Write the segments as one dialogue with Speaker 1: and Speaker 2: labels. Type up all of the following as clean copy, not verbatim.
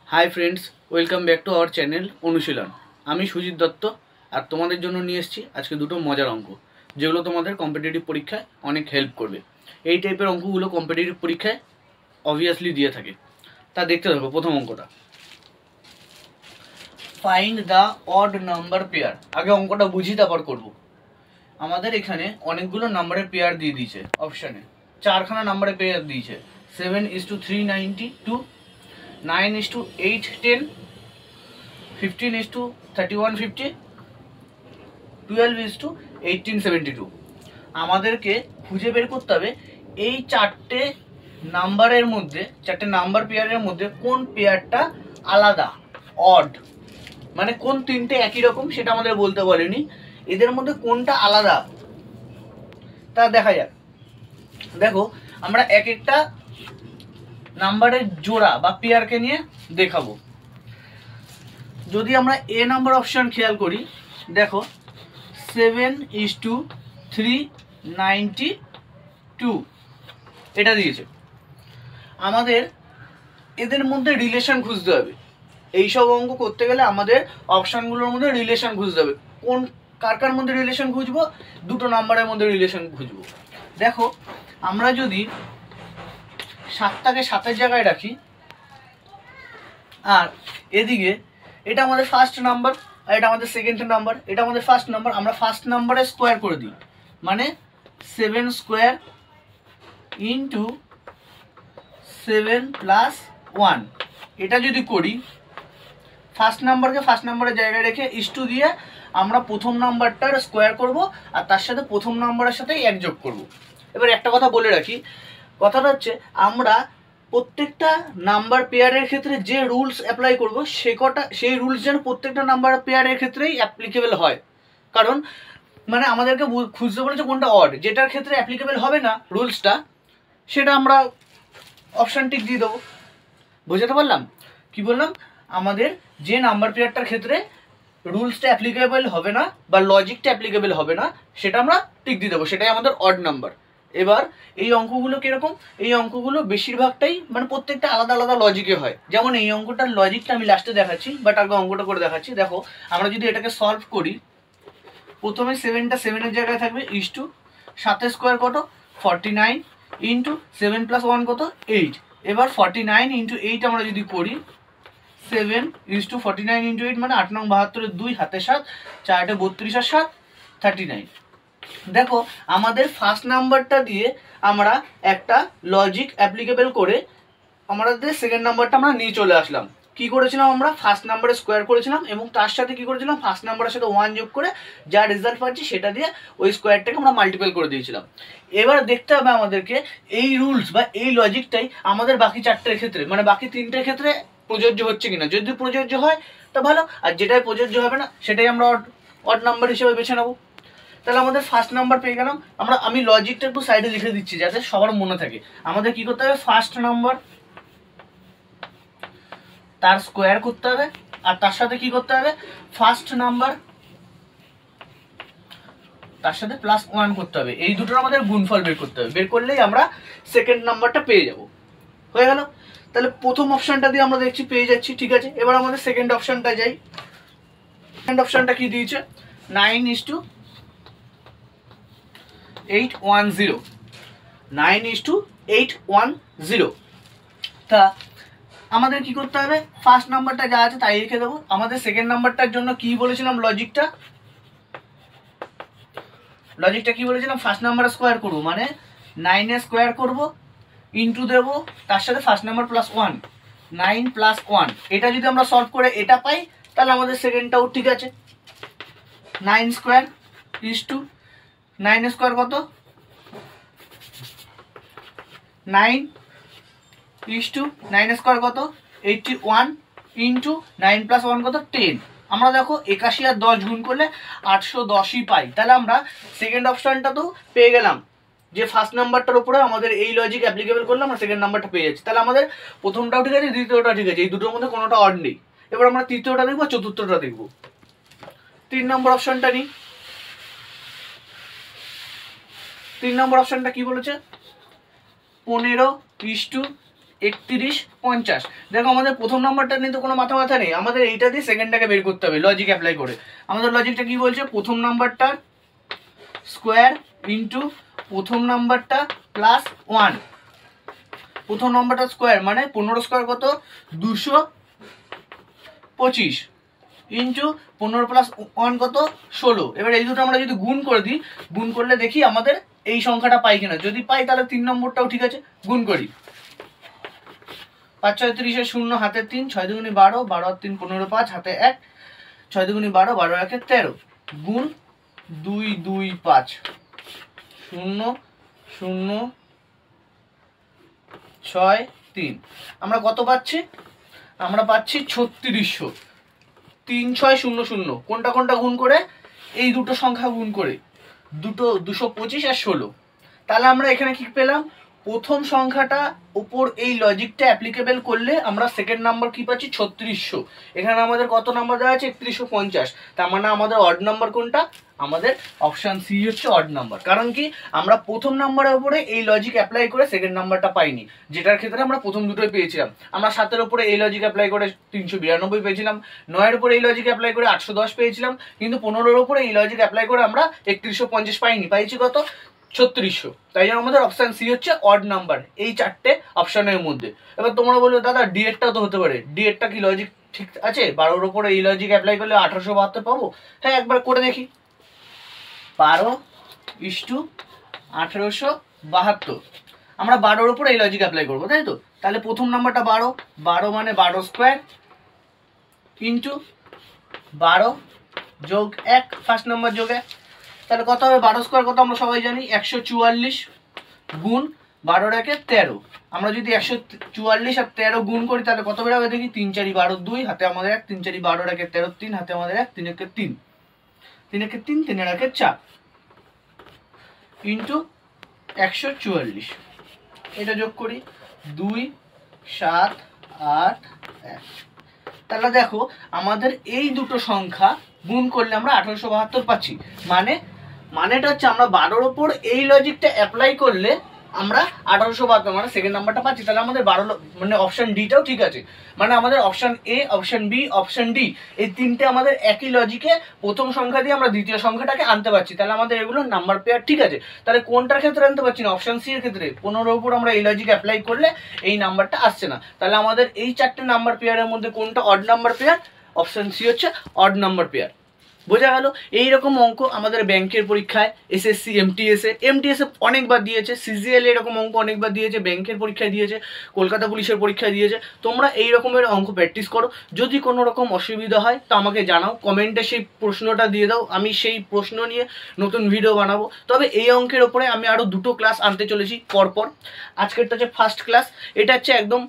Speaker 1: High friends welcome back to our channel Anushilan. आमी सुजित दत्त और तुम्हारे जोन्नो निये एसेछि आज के दुटो मजार अंक जेगुलो तुम्हादेर कम्पिटिटिव परीक्षाय अनेक हेल्प करबे। এই টাইপের অঙ্কগুলো কম্পিটিটিভ পরীক্ষায় অবভিয়াসলি দিয়ে থাকে। তা দেখতে থাকো। প্রথম অঙ্কটা find the odd number pair. আগে অঙ্কটা বুঝি তারপর করব। আমাদের এখানে অনেকগুলো নাম্বারের পেয়ার দিয়ে দিয়েছে অপশনে, চারখানা নাম্বারের পেয়ার দিয়েছে 7:392, 9:810, 15:3150, 12:1872। আমাদেরকে খুঁজে বের করতে হবে এই চারটে নাম্বারের মধ্যে, চারটে নাম্বার পেয়ারের মধ্যে কোন পেয়ারটা আলাদা অড, মানে কোন তিনটে একই রকম সেটা আমাদের বলতে বলেনি, এদের মধ্যে কোনটা আলাদা তা দেখা যাক। দেখো আমরা এক একটা নাম্বারের জোড়া বা পেয়ারকে নিয়ে দেখাবো। যদি আমরা এ নাম্বার অপশন খেয়াল করি, দেখো 7:392 এটা দিয়েছে। আমাদের এদের মধ্যে রিলেশন খুঁজতে হবে। এইসব অঙ্ক করতে গেলে আমাদের অপশনগুলোর মধ্যে রিলেশন খুঁজতে হবে। কোন কার কার মধ্যে রিলেশন খুঁজবো? দুটো নাম্বারের মধ্যে রিলেশন খুঁজবো। দেখো আমরা যদি 7টাকে 7-এর জায়গায় রাখি আর এদিকে এটা আমাদের ফার্স্ট নাম্বার আর এটা আমাদের সেকেন্ড নাম্বার, এটা আমাদের ফার্স্ট নাম্বার, আমরা ফার্স্ট নাম্বারে স্কোয়ার করে দিই, মানে 7 স্কোয়ার ইন্টু 7 + 1। এটা যদি করি ফার্স্ট নাম্বারকে ফার্স্ট নাম্বারের জায়গায় রেখে ইস্টু দিয়ে আমরা প্রথম নাম্বারটার স্কোয়ার করব আর তার সাথে প্রথম নাম্বারের সাথে এক যোগ করব। এবার একটা কথা বলে রাখি, কথাটা হচ্ছে আমরা প্রত্যেকটা নাম্বার পেয়ারের ক্ষেত্রে যে রুলস অ্যাপ্লাই করব সেই রুলস যেন প্রত্যেকটা নাম্বার পেয়ারের ক্ষেত্রেই অ্যাপ্লিকেবল হয়। কারণ মানে আমাদেরকে খুঁজতে বলেছে কোনটা অড, যেটার ক্ষেত্রে অ্যাপ্লিকেবল হবে না রুলসটা সেটা আমরা অপশান টিক দিয়ে দেবো। বুঝতে পারলাম কি বললাম? আমাদের যে নাম্বার পেয়ারটার ক্ষেত্রে রুলসটা অ্যাপ্লিকেবল হবে না বা লজিকটা অ্যাপ্লিকেবল হবে না সেটা আমরা টিক দিয়ে দেবো, সেটাই আমাদের অড নাম্বার। এবার এই অঙ্কগুলো কিরকম? এই অঙ্কগুলো বেশিরভাগটাই মানে প্রত্যেকটা আলাদা আলাদা লজিকে হয়। যেমন এই অঙ্কটার লজিকটা আমি লাস্টে দেখাচ্ছি, বাট আগে অঙ্কটা করে দেখাচ্ছি। দেখো আমরা যদি এটাকে সলভ করি, প্রথমে 7টা 7-এর জায়গায় থাকবে ইস্টু 7 স্কোয়ার কত 49 ইন্টু 7 + 1 কত 8। এবার 49 ইন্টু 8 আমরা যদি করি 7:49 ইন্টু 8 মানে 8 নং 72 2 হাতে 7 4 32 আর 7 39। দেখো আমাদের ফার্স্ট নাম্বারটা দিয়ে আমরা একটা লজিক অ্যাপ্লিকেবল করে আমাদের সেকেন্ড নাম্বারটা আমরা নিয়ে চলে আসলাম। কি করেছিলাম? আমরা ফার্স্ট নাম্বারে স্কোয়ার করেছিলাম এবং তার সাথে কি করেছিলাম, ফার্স্ট নাম্বারের সাথে 1 যোগ করে যা রেজাল্ট পাচ্ছি সেটা দিয়ে ওই স্কোয়ারটাকে আমরা মাল্টিপ্লাই করে দিয়েছিলাম। এবার দেখতে হবে আমাদেরকে এই রুলস বা এই লজিকটাই আমাদের বাকি চারটের ক্ষেত্রে মানে বাকি তিনটের ক্ষেত্রে প্রযোজ্য হচ্ছে কিনা। যদি প্রযোজ্য হয় তা ভালো, আর যেটাই প্রযোজ্য হবে না সেটাই আমরা অড নাম্বার হিসেবে বেছে নেবো। তাহলে আমাদের ফার্স্ট নাম্বার পেয়ে গেলাম। আমি লজিকটা একটু সাইডে লিখে দিচ্ছি যাতে সবার মনে থাকে। আমাদের কি করতে হবে? ফার্স্ট নাম্বার তার স্কোয়ার করতে হবে আর তার সাথে কি করতে হবে? ফার্স্ট নাম্বার তার সাথে +1 করতে হবে। এই দুটোর আমাদের গুণফল বের করতে হবে। বের করলেই আমরা সেকেন্ড নাম্বারটা পেয়ে যাব। হয়ে গেল। তাহলে প্রথম অপশনটা দিয়ে আমরা দেখছি পেয়ে যাচ্ছি, ঠিক আছে। এবার আমাদের সেকেন্ড অপশনটা যাই। সেকেন্ড অপশনটা কি দিয়েছে? 9:810, 9:810। তা আমাদের কি করতে হবে? ফার্স্ট নাম্বারটা যা আছে তাই রেখে দেবো। আমাদের সেকেন্ড নাম্বারটার জন্য কি বলেছিলাম? লজিকটা কি বলেছিলাম? ফার্স্ট নাম্বার স্কোয়ার করবো, মানে 9 স্কোয়ার করবো ইন্টু দেবো তার সাথে ফার্স্ট নাম্বার +1, 9 + 1। এটা যদি আমরা সলভ করে এটা পাই তাহলে আমাদের সেকেন্ডটাও ঠিক আছে। 9 স্কোয়ার ইস্টু 9 স্কোয়ার কত 9 ইস্টু 9 স্কোয়ার কত 81 ইন্টু 9 + 1 কত 10। আমরা দেখো 81 আর 10 গুণ করলে 810ই পাই। তাহলে আমরা সেকেন্ড অপশনটা তো পেয়ে গেলাম যে ফার্স্ট নাম্বারটার উপরে আমাদের এই লজিক অ্যাপ্লিকেবল করলে আমরা সেকেন্ড নাম্বারটা পেয়ে যাচ্ছি। তাহলে আমাদের প্রথমটাও ঠিক আছে, দ্বিতীয়টা ঠিক আছে, এই দুটোর মধ্যে কোনোটা অড নেই। এবার আমরা তৃতীয়টা দেখবো, চতুর্থটা দেখবো। 3 নম্বর অপশনটা নিই। 3 নম্বর অপশনটা কি বলেছে? 15:3 31 50। দেখো আমাদের প্রথম নাম্বারটা কিন্তু কোনো মাথা নেই, আমাদের এইটা দিয়ে সেকেন্ডটাকে বের করতে হবে লজিক অ্যাপ্লাই করে। আমাদের লজিকটা কি বলছে, প্রথম নাম্বারটার স্কোয়ার ইন্টু প্রথম নাম্বারটা প্লাস 1। প্রথম নাম্বারটা স্কোয়ার মানে 15 স্কোয়ার কত 225 ইন্টু 15 প্লাস 1 কত 16। এবার এই দুটো আমরা যদি গুণ করে দিই, গুণ করলে দেখি আমাদের এই সংখ্যাটা পাই কিনা। যদি পাই তাহলে 3 নম্বরটাও ঠিক আছে, গুণ করি। 5 6 30 শূন্য হাতে 3, 6 দুগুণে 12, 12 আর 3 15, 5 হাতে 1, 6 দুগুণে 12, 12 একে 13, গুণ 2 2 5 0 0 6 3। আমরা কত পাচ্ছি, আমরা পাচ্ছি 3600। 3 6 0 0 কোনটা কোনটা গুণ করে, এই দুটো সংখ্যা গুণ করে, দুটো 225 আর 16। তাহলে আমরা এখানে কি পেলাম, প্রথম সংখ্যাটা উপর এই লজিকটা অ্যাপ্লিকেবল করলে আমরা সেকেন্ড নাম্বার কি পাচ্ছি 3600। এখানে আমাদের কত নাম্বার দেওয়া আছে 3150। তার মানে আমাদের অড নাম্বার কোনটা, আমাদের অপশান সি হচ্ছে অড নাম্বার। কারণ কি, আমরা প্রথম নাম্বারের উপরে এই লজিক অ্যাপ্লাই করে সেকেন্ড নাম্বারটা পাইনি, যেটার ক্ষেত্রে আমরা প্রথম দুটোই পেয়েছিলাম। আমরা 7-এর উপরে এই লজিক অ্যাপ্লাই করে 392 পেয়েছিলাম, 9-এর উপরে এই লজিক অ্যাপ্লাই করে 810 পেয়েছিলাম, কিন্তু 15-এর উপরে এই লজিক অ্যাপ্লাই করে আমরা 3150 পাইনি, পাইছি কত 3600। তাই জন্য আমাদের অপশান সি হচ্ছে অড নাম্বার এই চারটে অপশানের মধ্যে। এবার তোমরা বলবে দাদা ডি এরটাও তো হতে পারে, ডি এরটা কি লজিক ঠিক আছে, 12-এর উপরে এই লজিক অ্যাপ্লাই করলে 1872 পাবো। হ্যাঁ একবার করে দেখি, 12:1872। আমরা 12-এর উপরে এই লজিক অ্যাপ্লাই করবো, তাই তো। তাহলে প্রথম নাম্বারটা 12, 12 মানে 12 স্কোয়ার ইন্টু 12 যোগ 1, ফার্স্ট নাম্বার যোগ 1। তাহলে কত হবে, 12 স্কোয়ার কত আমরা সবাই জানি 144, গুণ 12 একে 13। আমরা যদি 144 আর 13 গুণ করি তাহলে কত বেরোবে দেখি, 3 4 12 2 হাতে আমাদের 1, 3 4 12 একে 13 3 হাতে আমাদের 1, 3 একে 3, 3 একে 3, 3 একে 4 ইন্টু 144। এটা যোগ করি 2 7 8 1। তাহলে দেখো আমাদের এই দুটো সংখ্যা গুণ করলে আমরা 1872 পাচ্ছি। মানেটা হচ্ছে আমরা 12-এর ওপর এই লজিকটা অ্যাপ্লাই করলে আমরা 1872 মানে সেকেন্ড নাম্বারটা পাচ্ছি। তাহলে আমাদের 12 মানে অপশান ডিটাও ঠিক আছে, মানে আমাদের option A, option B, option D এই তিনটে আমাদের একই লজিকে প্রথম সংখ্যা দিয়ে আমরা দ্বিতীয় সংখ্যাটাকে আনতে পারছি। তাহলে আমাদের এগুলো নাম্বার পেয়ার ঠিক আছে। তাহলে কোনটার ক্ষেত্রে আনতে পারছি না, অপশান সি এর ক্ষেত্রে 15-এর উপর আমরা এই লজিক অ্যাপ্লাই করলে এই নাম্বারটা আসছে না। তাহলে আমাদের এই চারটে নাম্বার পেয়ারের মধ্যে কোনটা odd number pair, option C হচ্ছে অড নাম্বার পেয়ার। বোঝা গেল। এইরকম অঙ্ক আমাদের ব্যাংকের পরীক্ষায়, এসএসসি, এমটিএসে অনেকবার দিয়েছে, সিজিএল এরকম অঙ্ক অনেকবার দিয়েছে, ব্যাংকের পরীক্ষায় দিয়েছে, কলকাতা পুলিশের পরীক্ষায় দিয়েছে। তোমরা এই রকমের অঙ্ক প্র্যাকটিস করো। যদি কোনো রকম অসুবিধা হয় তো আমাকে জানাও, কমেন্টে সেই প্রশ্নটা দিয়ে দাও, আমি সেই প্রশ্ন নিয়ে নতুন ভিডিও বানাবো। তবে এই অঙ্কের ওপরে আমি আরও 2টো ক্লাস আনতে চলেছি পরপর। আজকেরটা হচ্ছে ফার্স্ট ক্লাস, এটা হচ্ছে একদম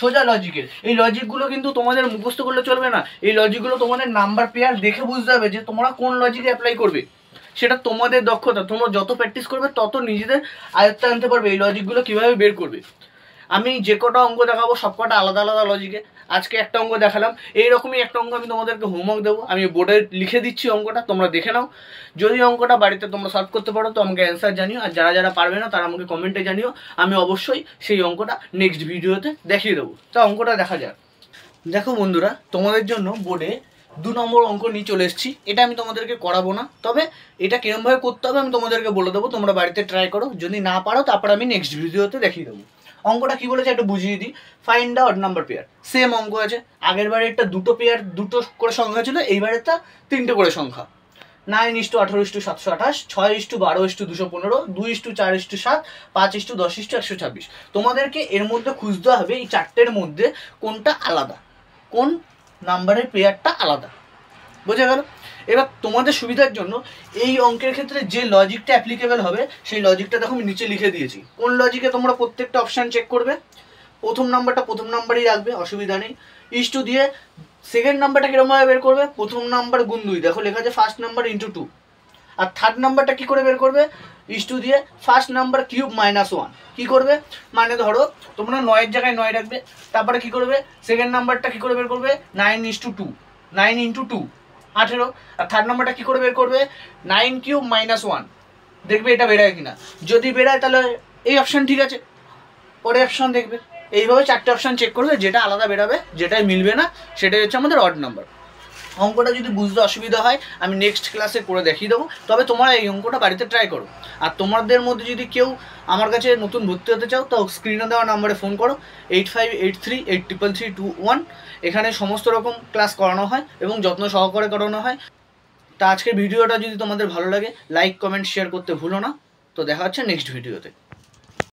Speaker 1: সোজা লজিকের। এই লজিকগুলো কিন্তু তোমাদের মুখস্থ করলে চলবে না, এই লজিকগুলো তোমাদের নাম্বার পেয়ার দেখে বুঝতে হবে যে তোমরা কোন লজিকে অ্যাপ্লাই করবে। সেটা তোমাদের দক্ষতা, তোমরা যত প্র্যাকটিস করবে তত নিজেদের আয়ত্তে আনতে পারবে এই লজিকগুলো কীভাবে বের করবে। আমি যে কটা অঙ্ক দেখাবো সব কটা আলাদা আলাদা লজিকে। আজকে একটা অঙ্ক দেখালাম, এইরকমই একটা অঙ্ক আমি তোমাদেরকে হোমওয়ার্ক দেবো, আমি বোর্ডে লিখে দিচ্ছি অঙ্কটা, তোমরা দেখে নাও। যদি অঙ্কটা বাড়িতে তোমরা সলভ করতে পারো তো আমাকে অ্যান্সার জানিও, আর যারা যারা পারবে না তারা আমাকে কমেন্টে জানিও, আমি অবশ্যই সেই অঙ্কটা নেক্সট ভিডিওতে দেখিয়ে দেবো। তা অঙ্কটা দেখা যাক। দেখো বন্ধুরা, তোমাদের জন্য বোর্ডে 2 নম্বর অঙ্ক নিয়ে চলে এসেছি। এটা আমি তোমাদেরকে করাবো না, তবে এটা কিরমভাবে করতে হবে আমি তোমাদেরকে বলে দেবো, তোমরা বাড়িতে ট্রাই করো। যদি না পারো তারপর আমি নেক্সট ভিডিওতে দেখিয়ে দেবো। অঙ্কটা কি বলেছে একটু বুঝিয়ে দিই। Find the odd number pair. Same অঙ্ক আছে, আগের বারে একটা 2টো পেয়ার 2টো করে সংখ্যা ছিল, এইবারেরটা 3টে করে সংখ্যা। 9:18:728, 6:12:215, 2:4:7, 5:10:126। তোমাদেরকে এর মধ্যে খুঁজতে হবে এই চারটের মধ্যে কোনটা আলাদা, কোন নাম্বারের পেয়ারটা আলাদা। বোঝা গেল। এবার তোমাদের সুবিধার জন্য এই অঙ্কের ক্ষেত্রে যে লজিকটা অ্যাপ্লিকেবল হবে সেই লজিকটা দেখো আমি নিচে লিখে দিয়েছি। কোন লজিকে তোমরা প্রত্যেকটা অপশান চেক করবে, প্রথম নাম্বারটা প্রথম নাম্বারই রাখবে, অসুবিধা নেই। ইস্টু দিয়ে সেকেন্ড নাম্বারটা কিরকমভাবে বের করবে, প্রথম নাম্বার গুণ 2, দেখো লেখা আছে ফার্স্ট নাম্বার ইন্টু 2। আর থার্ড নাম্বারটা কি করে বের করবে, ইস্টু দিয়ে ফার্স্ট নাম্বার কিউব -1। কি করবে, মানে ধরো তোমরা 9-এর জায়গায় 9 রাখবে, তারপরে কি করবে সেকেন্ড নাম্বারটা কি করে বের করবে 9:2, 9 × 2 18। আর থার্ড নাম্বারটা কি করে বের করবে 9 কিউব -1। দেখবে এটা বেরোয় কিনা, যদি বেরোয় তাহলে এই অপশান ঠিক আছে, পরে অপশান দেখবে। এইভাবে 4টে অপশান চেক করবে, যেটা আলাদা বেরোবে, যেটাই মিলবে না সেটাই হচ্ছে আমাদের অড নাম্বার। অঙ্কটা যদি বুঝতে অসুবিধা হয় আমি নেক্সট ক্লাসে করে দেখিয়ে দেবো, তবে তোমরা এই অঙ্কটা বাড়িতে ট্রাই করো। আর তোমাদের মধ্যে যদি কেউ আমার কাছে নতুন ভর্তি হতে চাও তো স্ক্রিনে দেওয়া নাম্বারে ফোন করো 8583833221। এখানে সমস্ত রকম ক্লাস করানো হয় এবং যত্ন সহকারে করানো হয়। তা আজকের ভিডিওটা যদি তোমাদের ভালো লাগে লাইক কমেন্ট শেয়ার করতে ভুলো না। তো দেখা হচ্ছে নেক্সট ভিডিওতে।